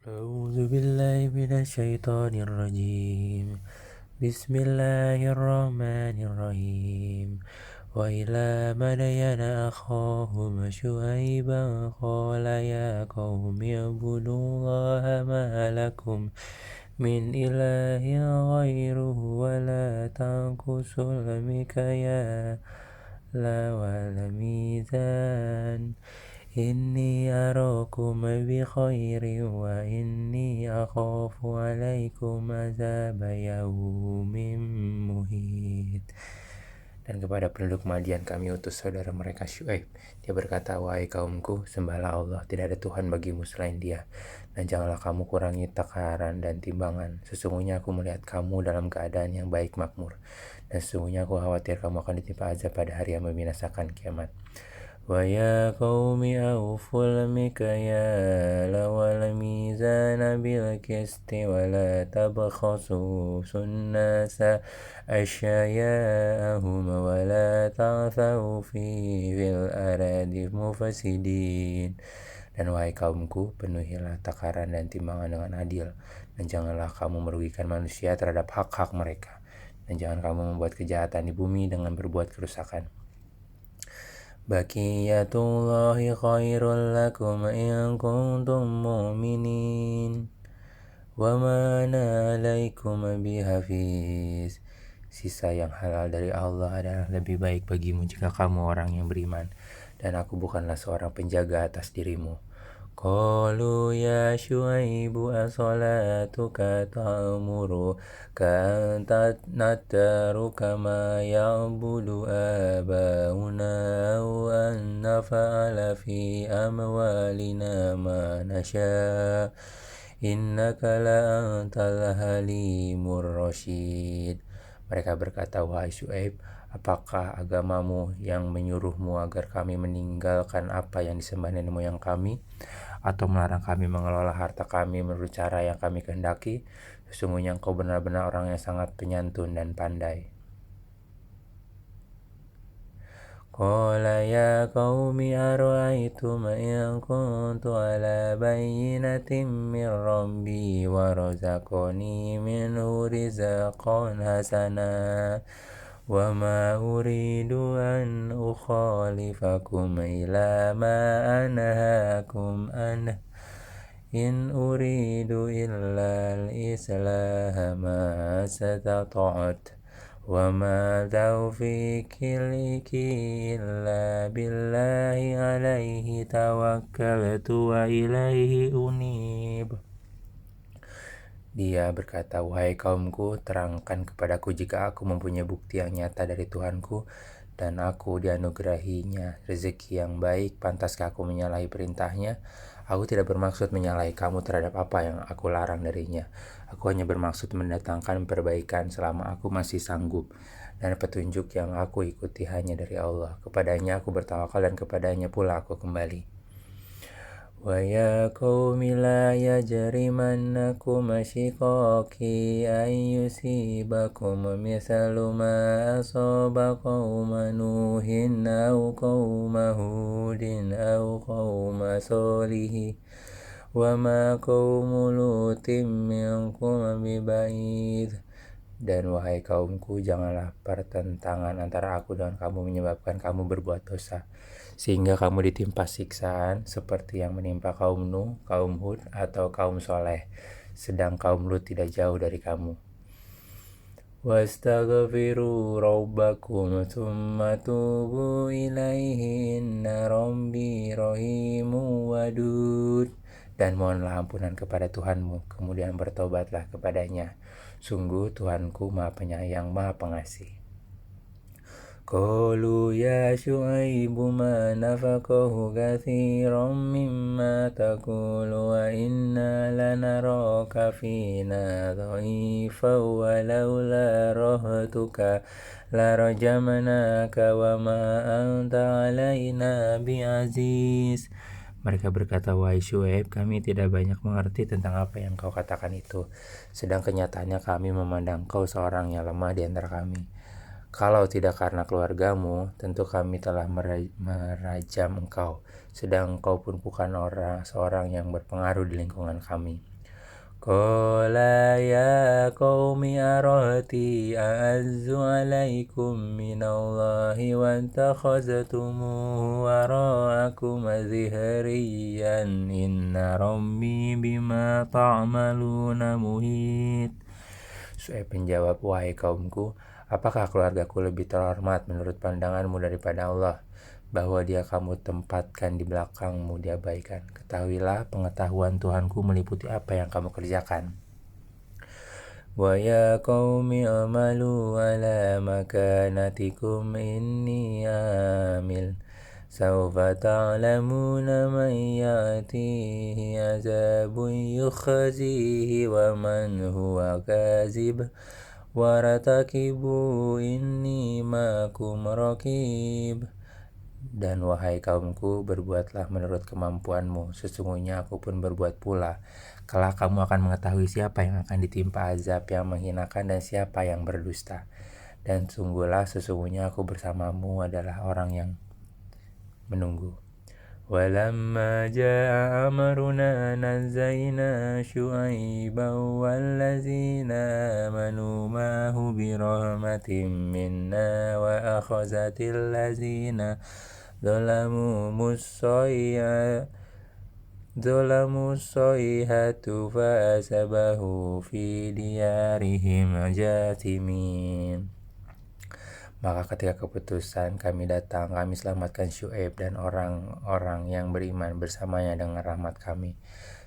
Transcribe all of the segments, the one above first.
أعوذ بالله من الشيطان الرجيم بسم الله الرحمن الرحيم وإلى مدين أخاهم شعيبا قال يا قوم اعبدوا الله ما لكم من إله غيره ولا تنقصوا المكيال والميزان إني أراكم بخير وإني أخاف عليكم عذاب يوم محيط. Dan kepada penduduk Madian kami utus saudara mereka Syuaib. Dia berkata, wahai kaumku, sembahlah Allah, tidak ada Tuhan bagimu selain Dia. Dan janganlah kamu kurangi takaran dan timbangan. Sesungguhnya aku melihat kamu dalam keadaan yang baik makmur. Dan sesungguhnya aku khawatir kamu akan ditimpa azab pada hari yang membinasakan kiamat. وَيَا قَوْمِ أَوْفُوا الْمِكْيَالَ وَالْمِيزَانَ بِالْقِسْطِ وَلَا تَبْخَسُوا النَّاسَ أَشْيَاءَهُمْ وَلَا تَعْثَوْا فِي الْأَرْضِ مُفْسِدِينَ. Dan wahai kaumku, penuhilah takaran dan timbangan dengan adil, dan janganlah kamu merugikan manusia terhadap hak-hak mereka, dan jangan kamu membuat kejahatan di bumi dengan berbuat kerusakan. Baqiyatullahi khairul lakum in kuntum mu'minin wa ma ana alaikum bihafiz. Sisa yang halal dari Allah adalah lebih baik bagimu jika kamu orang yang beriman, dan aku bukanlah seorang penjaga atas dirimu. Qalu ya Syuaibu asolatuka ta'muruka an natruka ma ya'budu abauna aw an naf'ala fi amwalina ma nasha innaka la antal halimur rasyid. Mereka berkata, wahai Syuaib, apakah agamamu yang menyuruhmu agar kami meninggalkan apa yang disembah nenek moyang kami, atau melarang kami mengelola harta kami menurut cara yang kami kehendaki? Sesungguhnya engkau benar-benar orang yang sangat penyantun dan pandai. Qala ya qaumi ara'aytum in kuntu ala bayyinatin min rabbi wa razaqani minhu rizqan hasana wa ma uridu an ukhalifakum ila ma anhaakum an in uridu illa al-islaha ma istata'tu wa ma taufiqi illa billahi alaihi tawakkaltu wa ilaihi unib. Dia berkata, wahai kaumku, terangkan kepadaku jika aku mempunyai bukti yang nyata dari Tuhanku, dan aku dianugerahinya rezeki yang baik, pantaskah aku menyalahi perintahnya? Aku tidak bermaksud menyalahi kamu terhadap apa yang aku larang darinya. Aku hanya bermaksud mendatangkan perbaikan selama aku masih sanggup, dan petunjuk yang aku ikuti hanya dari Allah. Kepadanya aku bertawakal dan kepadanya pula aku kembali. Wa ya qaumi la yajrimannakum shiqaqi an yusibakum mithalu ma asaba qauma Nuhin aw qauma Hudin aw qauma Salihin wa ma qaumu Lutin minkum biba'id. Dan wahai kaumku, janganlah pertentangan antara aku dan kamu menyebabkan kamu berbuat dosa, sehingga kamu ditimpa siksaan seperti yang menimpa kaum Nuh, kaum Hud, atau kaum Soleh, sedang kaum Lut tidak jauh dari kamu. Wastaghfiru rabbakum thumma tubu ilaihi inna rabbi rahimu wadud. Dan mohonlah ampunan kepada Tuhanmu, kemudian bertobatlah kepadanya. Sungguh Tuhanku Maha Penyayang, Maha Pengasih. Qalu ya Syuaibu ma nafaqahu katsiran mimma taqulu wa inna lanaraka fina dha'ifan wa laula rahatuka larajamnaka wa ma anta alaina bi'aziz. Mereka berkata, wahai Syuaib, kami tidak banyak mengerti tentang apa yang kau katakan itu, sedang kenyataannya kami memandang kau seorang yang lemah di antara kami. Kalau tidak karena keluargamu, tentu kami telah merajam engkau, sedang engkau pun bukan seorang yang berpengaruh di lingkungan kami. Qala ya qaumi arahti a'azzu alaikum minallahi wa antakhazatumuhu wara'akum azhariyan inna rabbi bima ta'maluna muhit. Syuaib menjawab, wahai kaumku, apakah keluargaku lebih terhormat menurut pandanganmu daripada Allah, bahwa dia kamu tempatkan di belakangmu diabaikan? Ketahuilah, pengetahuan Tuhanku meliputi apa yang kamu kerjakan. Wa ya qaumi amalu ala makanatikum inni amil sawfa ta'lamuna man ya'tihi azabun yukhzihi wa man huwa kazib waratakibu inni ma'akum rakib. Dan wahai kaumku, berbuatlah menurut kemampuanmu, sesungguhnya aku pun berbuat pula. Kelak kamu akan mengetahui siapa yang akan ditimpa azab yang menghinakan dan siapa yang berdusta. Dan sesungguhnya aku bersamamu adalah orang yang menunggu. Walamma ja'a amruna nazzayna syu'aiban wallazina amanu ma'ahu birahmatin minna wa akhazatil lazina zalamu sayhatu fa'asabahu fi diyarihim jathimin. Maka ketika keputusan kami datang, kami selamatkan Syuaib dan orang-orang yang beriman bersamanya dengan rahmat kami.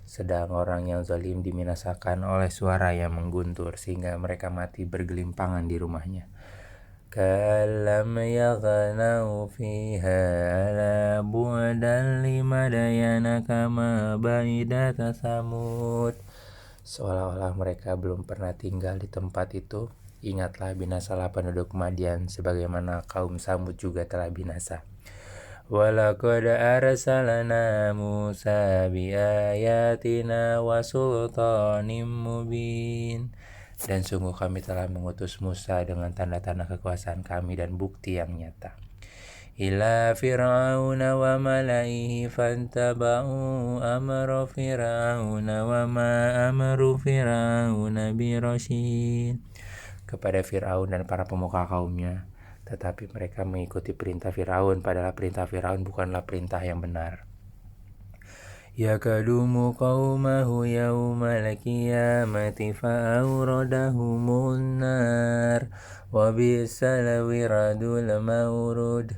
Sedang orang yang zalim diminasakan oleh suara yang mengguntur sehingga mereka mati bergelimpangan di rumahnya. Kalam yaghnau fiha ala bu'dan limadayana kama baidat Samud. Seolah-olah mereka belum pernah tinggal di tempat itu. Ingatlah, binasalah penduduk Madian sebagaimana kaum Samud juga telah binasa. Walaqad arsalna Musa biayatina wa sultanim mubin. Dan sungguh kami telah mengutus Musa dengan tanda-tanda kekuasaan kami dan bukti yang nyata. Ila fir'auna wa malaihi fantaba'u amra fir'auna wa ma amru fir'auna birasyid. Kepada Fir'aun dan para pemuka kaumnya, tetapi mereka mengikuti perintah Fir'aun, padahal perintah Fir'aun bukanlah perintah yang benar. Yakadumu qaumahu yawmal qiyamati fa'awradahumun nar wa bi'sal wiradul mawrud.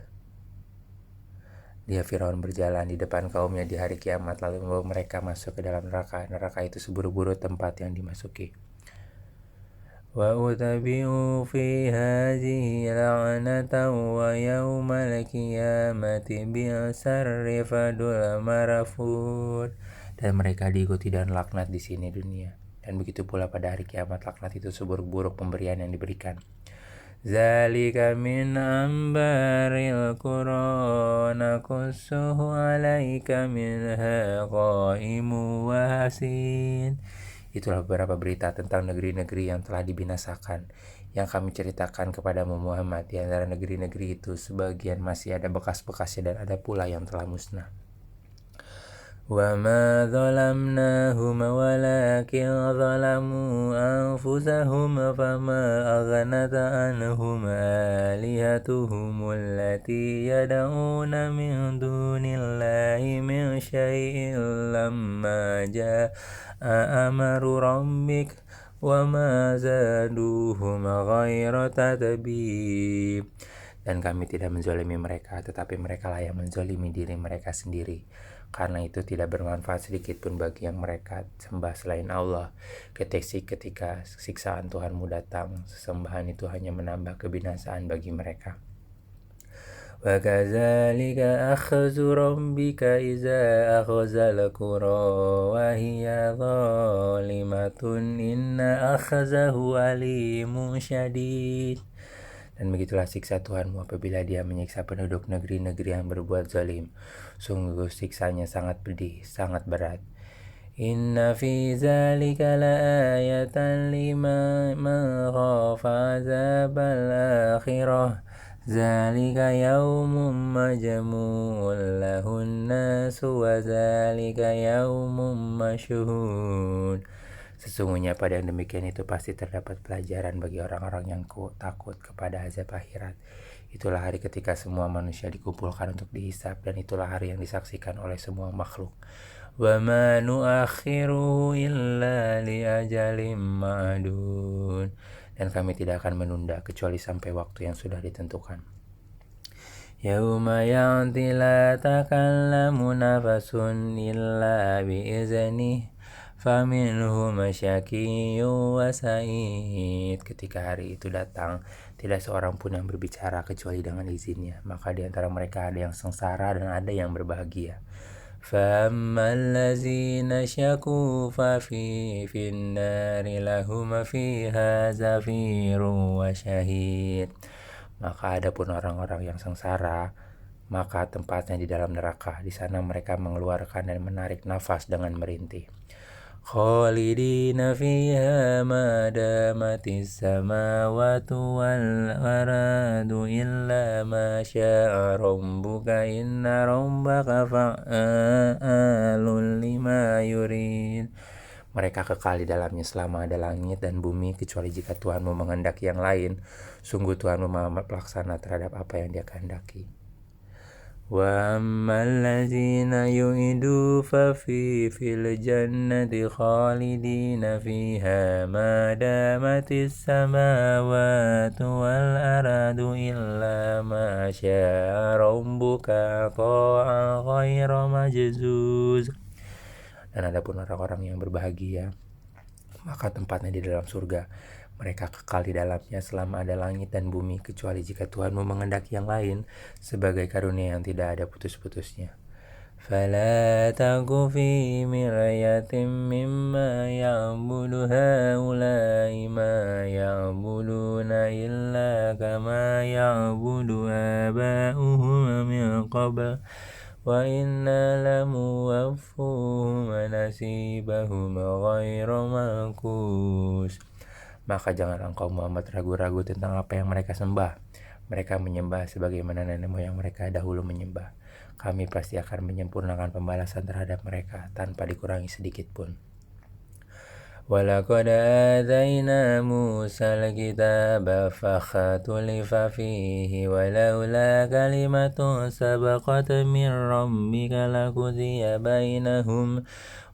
Dia Fir'aun berjalan di depan kaumnya di hari kiamat, lalu membawa mereka masuk ke dalam neraka. Neraka itu seburuk-buruk tempat yang dimasuki. Wa utabi'u fi hadhihi la'natan wa yawmal qiyamati bi'sar rifadul marafud. Dan mereka diikuti dan laknat di sini dunia, dan begitu pula pada hari kiamat laknat itu seburuk-buruk pemberian yang diberikan. Zalika min ambaril qura naqussuhu 'alaika minha qa'imun wa hasin. Itulah beberapa berita tentang negeri-negeri yang telah dibinasakan yang kami ceritakan kepadamu Muhammad. Di antara negeri-negeri itu sebagian masih ada bekas-bekasnya dan ada pula yang telah musnah. Wa ma zalamnahum walakin zalamu anfusahum fama aghnat anhum alihatuhum allati yad'una min dunillahi min syai'in lamma ja'a amru rabbik wa ma zaduhum ghaira tadbib. Dan kami tidak menzalimi mereka, tetapi mereka lah yang menzalimi diri mereka sendiri. Karena itu tidak bermanfaat sedikit pun bagi yang mereka sembah selain Allah. Ketika siksaan Tuhanmu datang, sesembahan itu hanya menambah kebinasaan bagi mereka. Wa kadzalika akhdzu rabbika idza akhzal qura wa hiya zalimatun inna akhzahu alimun syadid. Dan begitulah siksa Tuhanmu apabila dia menyiksa penduduk negeri-negeri yang berbuat zalim. Sungguh siksanya sangat pedih, sangat berat. Inna fi zalika la'ayatan liman khafa azabal akhirah. Zalika yaumun majmu'un lahun nasu wa zalika yaumun masyhud. Sesungguhnya pada yang demikian itu pasti terdapat pelajaran bagi orang-orang yang takut kepada azab akhirat. Itulah hari ketika semua manusia dikumpulkan untuk dihisab, dan itulah hari yang disaksikan oleh semua makhluk. Wa ma nu'akhiruhu illa li ajalin ma'dud. Dan kami tidak akan menunda kecuali sampai waktu yang sudah ditentukan. Yauma ya'ti la takallamu nafasun illa bi'izni faminhum syaqiyyun wa sa'id. Ketika hari itu datang, tidak seorang pun yang berbicara kecuali dengan izinnya. Maka di antara mereka ada yang sengsara dan ada yang berbahagia. فَأَمَّا الَّذِينَ شَقُوا فِي النَّارِ لَهُمْ فِيهَا زَفِيرٌ وَشَهِيقٌ. Maka adapun orang-orang yang sengsara, maka tempatnya di dalam neraka. Di sana mereka mengeluarkan dan menarik nafas dengan merintih. Khalidina fiha ma damatis samawati wal ardu illa ma syaa rabbuka inna rabbaka fa'alun lima yurid. Mereka kekal di dalamnya selama ada langit dan bumi, kecuali jika Tuhanmu menghendaki yang lain. Sungguh Tuhanmu Maha Pelaksana terhadap apa yang Dia kehendaki. Wa ammal ladzina yu'idu fa fil jannati khalidina fiha ma damatis samawati wal ardu illa ma syaa rabbuka ta'an ghairu majzuz. Dan adapun orang-orang yang berbahagia, maka tempatnya di dalam surga. Mereka kekal di dalamnya selama ada langit dan bumi, kecuali jika Tuhanmu menghendaki yang lain, sebagai karunia yang tidak ada putus-putusnya. فَلَا تَكُ فِي مِرْيَةٍ مِّمَّا يَعْبُدُ هَؤُلَاءِ مَا يَعْبُدُونَ إِلَّا كَمَا يَعْبُدُ آبَاؤُهُم مِّن قَبْلُ وَإِنَّا لَمُوَفُّوهُمْ نَصِيبَهُمْ غَيْرَ مَنقُوصٍ. Maka janganlah engkau Muhammad ragu-ragu tentang apa yang mereka sembah. Mereka menyembah sebagaimana nenek moyang mereka dahulu menyembah. Kami pasti akan menyempurnakan pembalasan terhadap mereka tanpa dikurangi sedikit pun. وَلَقَدْ آتَيْنَا مُوسَى الْكِتَابَ فَاخْتُلِفَ فِيهِ وَلَوْلَا كَلِمَةٌ سَبَقَتْ مِنْ رَبِّكَ لَقُضِيَ بَيْنَهُمْ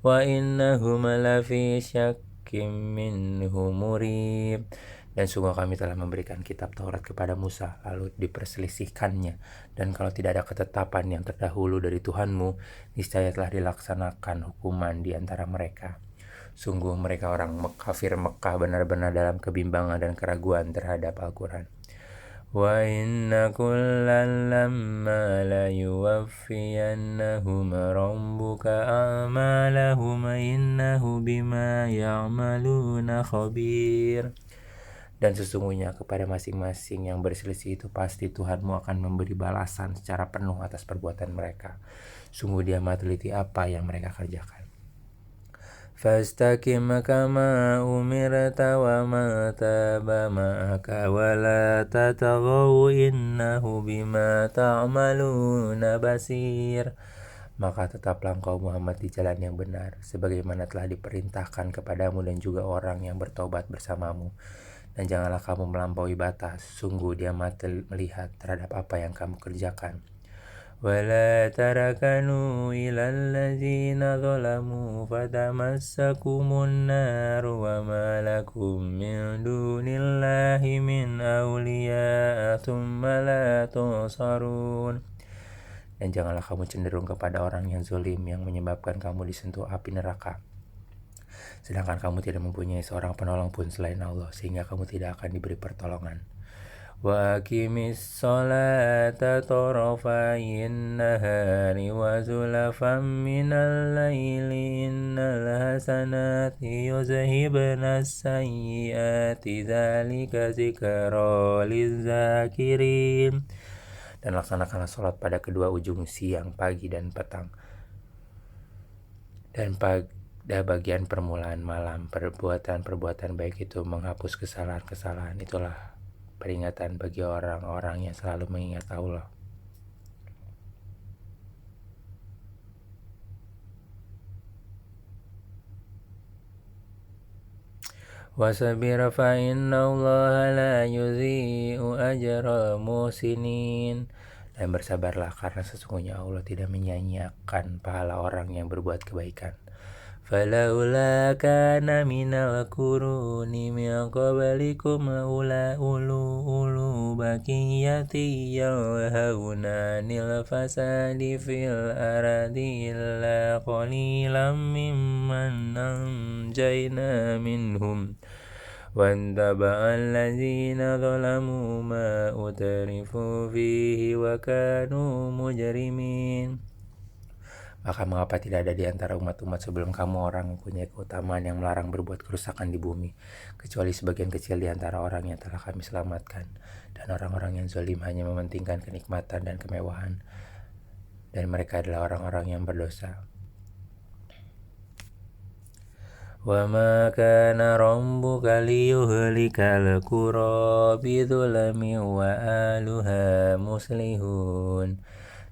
وَإِنَّهُمْ لَفِي شَكٍّ مِّنْهُ مُرِيبٍ. Dan sungguh kami telah memberikan kitab Taurat kepada Musa, lalu diperselisihkannya. Dan kalau tidak ada ketetapan yang terdahulu dari Tuhanmu, niscaya telah dilaksanakan hukuman di antara mereka. Sungguh mereka orang kafir Mekah benar-benar dalam kebimbangan dan keraguan terhadap Al-Quran. Wa inna kullan lamma la yuwaffiyannahum rabbuka a'malahum innahu bima ya'maluna khabir. Dan sesungguhnya kepada masing-masing yang berselisih itu pasti Tuhanmu akan memberi balasan secara penuh atas perbuatan mereka. Sungguh Dia maha teliti apa yang mereka kerjakan. Fastaqim kama umirta wa ma taba ma'aka wa la tataghaw innahu bima ta'maluna basir. Maka tetaplah engkau Muhammad di jalan yang benar, sebagaimana telah diperintahkan kepadamu dan juga orang yang bertobat bersamamu. Dan janganlah kamu melampaui batas, sungguh Dia maha melihat terhadap apa yang kamu kerjakan. وَلَا تَرَكَنُوا إِلَى الَّذِينَ ظَلَمُوا فَتَمَسَّكُمُ النَّارُ وَمَا لَكُم مِّن دُونِ اللَّهِ مِنْ أَوْلِيَاءَ ثُمَّ لَا تُنصَرُونَ. Dan janganlah kamu cenderung kepada orang yang zalim yang menyebabkan kamu disentuh api neraka, sedangkan kamu tidak mempunyai seorang penolong pun selain Allah, sehingga kamu tidak akan diberi pertolongan. Wa aqimis sholata tarafayin nahari wa zulafan minal laili innal hasanati yuzhibna as-sayyiati dzalika dzikra liz-zakirin. Dan laksanakanlah sholat pada kedua ujung siang, pagi dan petang, dan pada bagian permulaan malam. Perbuatan-perbuatan baik itu menghapus kesalahan-kesalahan. Itulah peringatan bagi orang-orang yang selalu mengingat Allah. Wasbir fa innallaha la yudhi'u ajral muhsinin. Dan bersabarlah karena sesungguhnya Allah tidak menyia-nyiakan pahala orang yang berbuat kebaikan. Falaula kana minal quruni min qablikum ulu baqiyati yalhauna nil fasadi fil ardi illa qalilan mimman anjayna minhum واتبع الذين ظلموا ما أترفوا فيه وكانوا مجرمين. Maka mengapa tidak ada di antara umat-umat sebelum kamu orang mempunyai keutamaan yang melarang berbuat kerusakan di bumi, kecuali sebagian kecil di antara orang yang telah kami selamatkan, dan orang-orang yang zalim hanya mementingkan kenikmatan dan kemewahan, dan mereka adalah orang-orang yang berdosa. وَمَا كَانَ رَبُّكَ لِيُهْلِكَ الْقُرَى بِظُلْمٍ وَأَهْلُهَا مُصْلِحُونَ.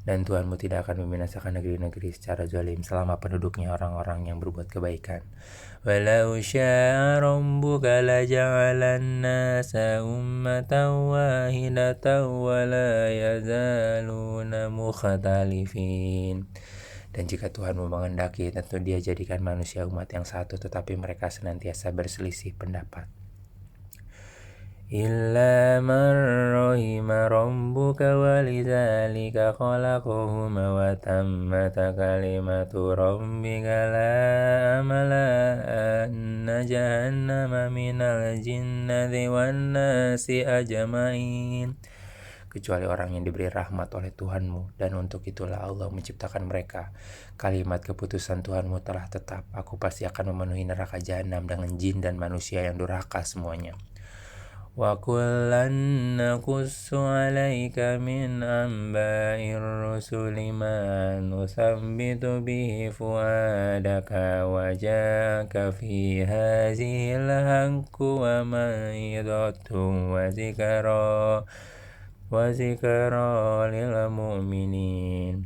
Dan Tuhanmu tidak akan membinasakan negeri-negeri secara zalim selama penduduknya orang-orang yang berbuat kebaikan. وَلَوْ شَاءَ رَبُّكَ لَجَعَلَ النَّاسَ أُمَّةً وَاحِدَةً وَلَا يَزَالُونَ مُخْتَلِفِينَ. Dan jika Tuhanmu menghendaki, tentu Dia jadikan manusia umat yang satu, tetapi mereka senantiasa berselisih pendapat. Illa man rahima rabbuka walidzalika khalaqahum wa tammat kalimatu rabbika la amala anna jahannama minal jinnati wan nasi ajma'in. Kecuali orang yang diberi rahmat oleh Tuhanmu, dan untuk itulah Allah menciptakan mereka. Kalimat keputusan Tuhanmu telah tetap, aku pasti akan memenuhi neraka jahanam dengan jin dan manusia yang durhaka semuanya. Wa kullan naqussu 'alaika min amba'ir rusuli ma nusabbitu bihi fuadaka wa ja'aka fi hazihil haqqu wa ma'idatu wa zikra lil mu'minin.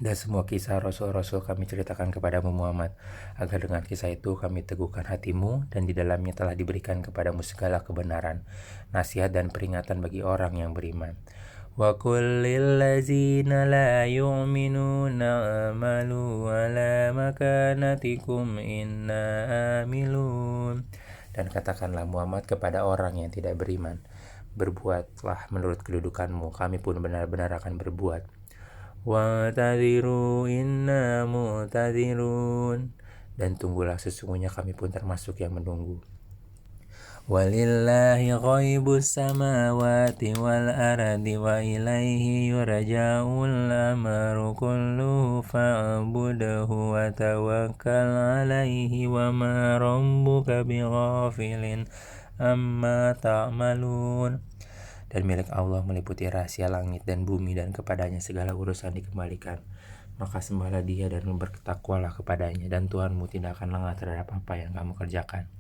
Dan semua kisah Rasul-Rasul kami ceritakan kepadamu Muhammad, agar dengan kisah itu kami teguhkan hatimu, dan di dalamnya telah diberikan kepadamu segala kebenaran, nasihat dan peringatan bagi orang yang beriman. Wa kullil ladzina la yu'minuna amalu ala makanatikum inna amilun. Dan katakanlah Muhammad kepada orang yang tidak beriman, berbuatlah menurut kedudukanmu, kami pun benar-benar akan berbuat. Wa'tadiru inna mu'tadirun. Dan tunggulah, sesungguhnya kami pun termasuk yang menunggu. Walillahi ghaibus samawati wal ardi wa ilaihi yurja'ul amru kulluhu fa'budhu wa tawakkal 'alaihi wa ma rabbuka bighafilin amma ta'malun. Dan milik Allah meliputi rahasia langit dan bumi, dan kepadanya segala urusan dikembalikan. Maka sembahlah Dia dan bertakwalah kepadanya, dan Tuhanmu tidak akan lengah terhadap apa yang kamu kerjakan.